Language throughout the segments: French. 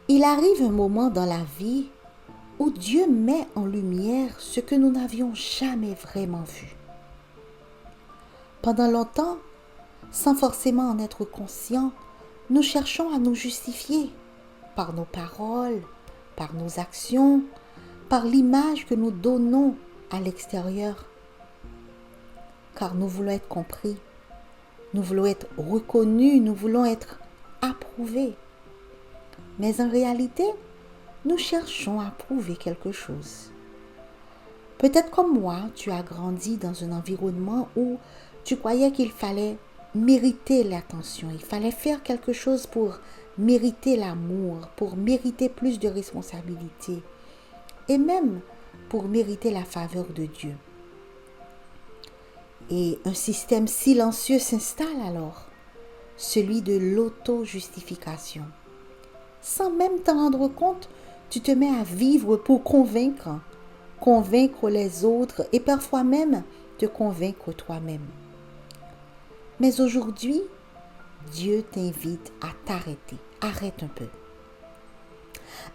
Il arrive un moment dans la vie où Dieu met en lumière ce que nous n'avions jamais vraiment vu. Pendant longtemps, sans forcément en être conscients, nous cherchons à nous justifier par nos paroles, par nos actions, par l'image que nous donnons à l'extérieur. Car nous voulons être compris, nous voulons être reconnus, nous voulons être approuvés. Mais en réalité, nous cherchons à prouver quelque chose. Peut-être comme moi, tu as grandi dans un environnement où tu croyais qu'il fallait mériter l'attention, il fallait faire quelque chose pour mériter l'amour, pour mériter plus de responsabilités et même pour mériter la faveur de Dieu. Et un système silencieux s'installe alors, celui de l'auto-justification. Sans même t'en rendre compte, tu te mets à vivre pour convaincre les autres et parfois même te convaincre toi-même. Mais aujourd'hui, Dieu t'invite à t'arrêter. Arrête un peu.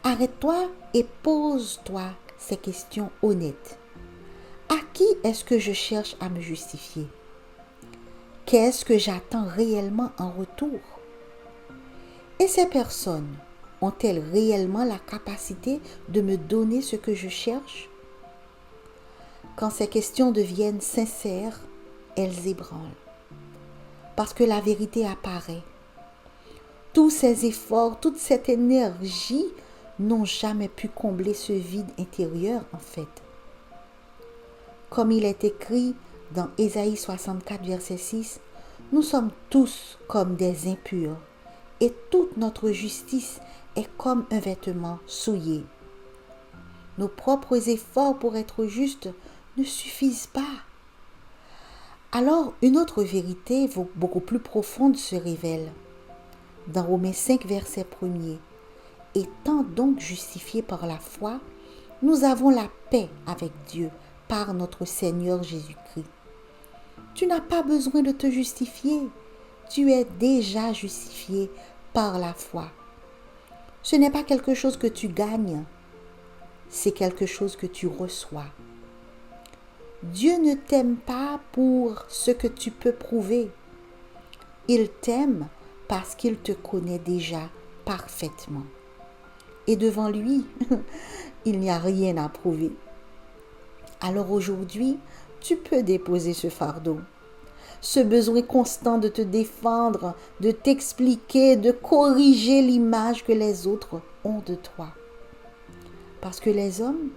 Arrête-toi et pose-toi ces questions honnêtes. À qui est-ce que je cherche à me justifier? Qu'est-ce que j'attends réellement en retour? Et ces personnes ont-elles réellement la capacité de me donner ce que je cherche? Quand ces questions deviennent sincères, elles ébranlent. Parce que la vérité apparaît. Tous ces efforts, toute cette énergie n'ont jamais pu combler ce vide intérieur en fait. Comme il est écrit dans Ésaïe 64, verset 6, nous sommes tous comme des impurs et toute notre justice est comme un vêtement souillé. Nos propres efforts pour être justes ne suffisent pas. Alors une autre vérité beaucoup plus profonde se révèle. Dans Romains 5, verset 1er, étant donc justifiés par la foi, nous avons la paix avec Dieu par notre Seigneur Jésus-Christ. Tu n'as pas besoin de te justifier. Tu es déjà justifié par la foi. Ce n'est pas quelque chose que tu gagnes, c'est quelque chose que tu reçois. Dieu ne t'aime pas pour ce que tu peux prouver. Il t'aime parce qu'il te connaît déjà parfaitement. Et devant lui, il n'y a rien à prouver. Alors aujourd'hui, tu peux déposer ce fardeau. Ce besoin constant de te défendre, de t'expliquer, de corriger l'image que les autres ont de toi. Parce que les hommes,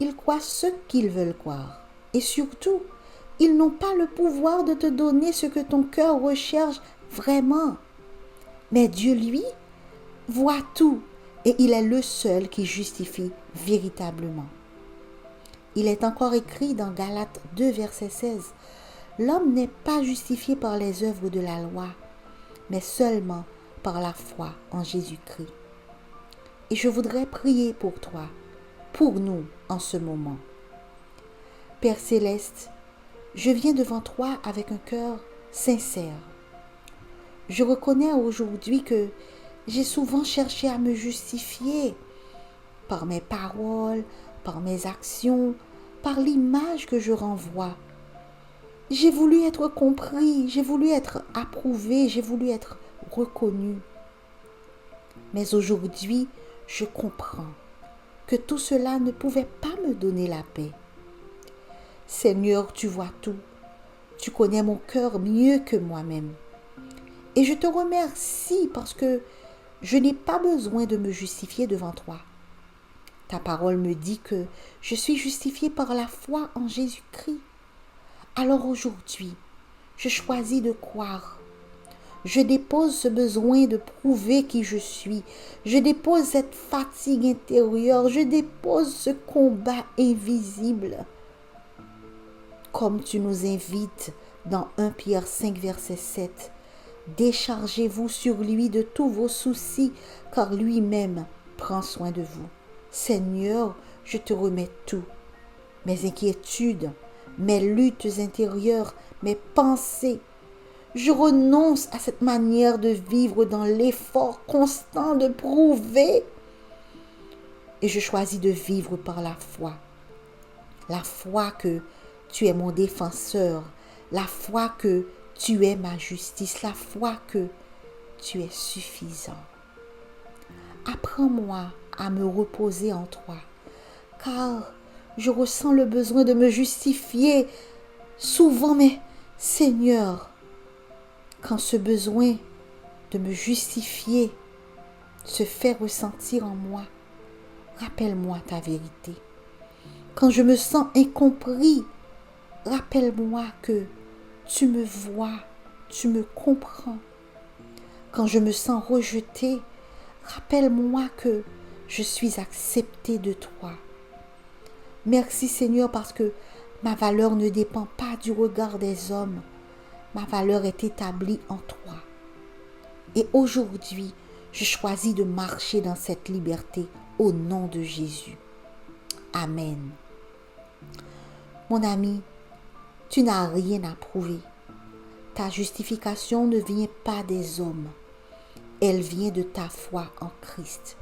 ils croient ce qu'ils veulent croire. Et surtout, ils n'ont pas le pouvoir de te donner ce que ton cœur recherche vraiment. Mais Dieu, lui, voit tout et il est le seul qui justifie véritablement. Il est encore écrit dans Galates 2, verset 16, « L'homme n'est pas justifié par les œuvres de la loi, mais seulement par la foi en Jésus-Christ. » Et je voudrais prier pour toi, pour nous en ce moment. Père céleste, je viens devant toi avec un cœur sincère. Je reconnais aujourd'hui que j'ai souvent cherché à me justifier par mes paroles, par mes actions, par l'image que je renvoie. J'ai voulu être compris, j'ai voulu être approuvé, j'ai voulu être reconnu. Mais aujourd'hui, je comprends que tout cela ne pouvait pas me donner la paix. Seigneur, tu vois tout. Tu connais mon cœur mieux que moi-même. Et je te remercie parce que je n'ai pas besoin de me justifier devant toi. Ta parole me dit que je suis justifiée par la foi en Jésus-Christ. Alors aujourd'hui, je choisis de croire. Je dépose ce besoin de prouver qui je suis. Je dépose cette fatigue intérieure. Je dépose ce combat invisible. Comme tu nous invites dans 1 Pierre 5, verset 7. Déchargez-vous sur lui de tous vos soucis, car lui-même prend soin de vous. Seigneur, je te remets tout. Mes inquiétudes, mes luttes intérieures, mes pensées. Je renonce à cette manière de vivre dans l'effort constant de prouver. Et je choisis de vivre par la foi. La foi que tu es mon défenseur. La foi que tu es ma justice. La foi que tu es suffisant. Apprends-moi à me reposer en toi, car je ressens le besoin de me justifier souvent, mais Seigneur, quand ce besoin de me justifier se fait ressentir en moi, rappelle-moi ta vérité. Quand je me sens incompris, rappelle-moi que tu me vois, tu me comprends. Quand je me sens rejeté, rappelle-moi que je suis accepté de toi. Merci Seigneur parce que ma valeur ne dépend pas du regard des hommes. Ma valeur est établie en toi. Et aujourd'hui, je choisis de marcher dans cette liberté au nom de Jésus. Amen. Mon ami, tu n'as rien à prouver. Ta justification ne vient pas des hommes. Elle vient de ta foi en Christ.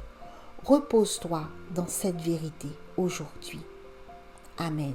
Repose-toi dans cette vérité aujourd'hui. Amen.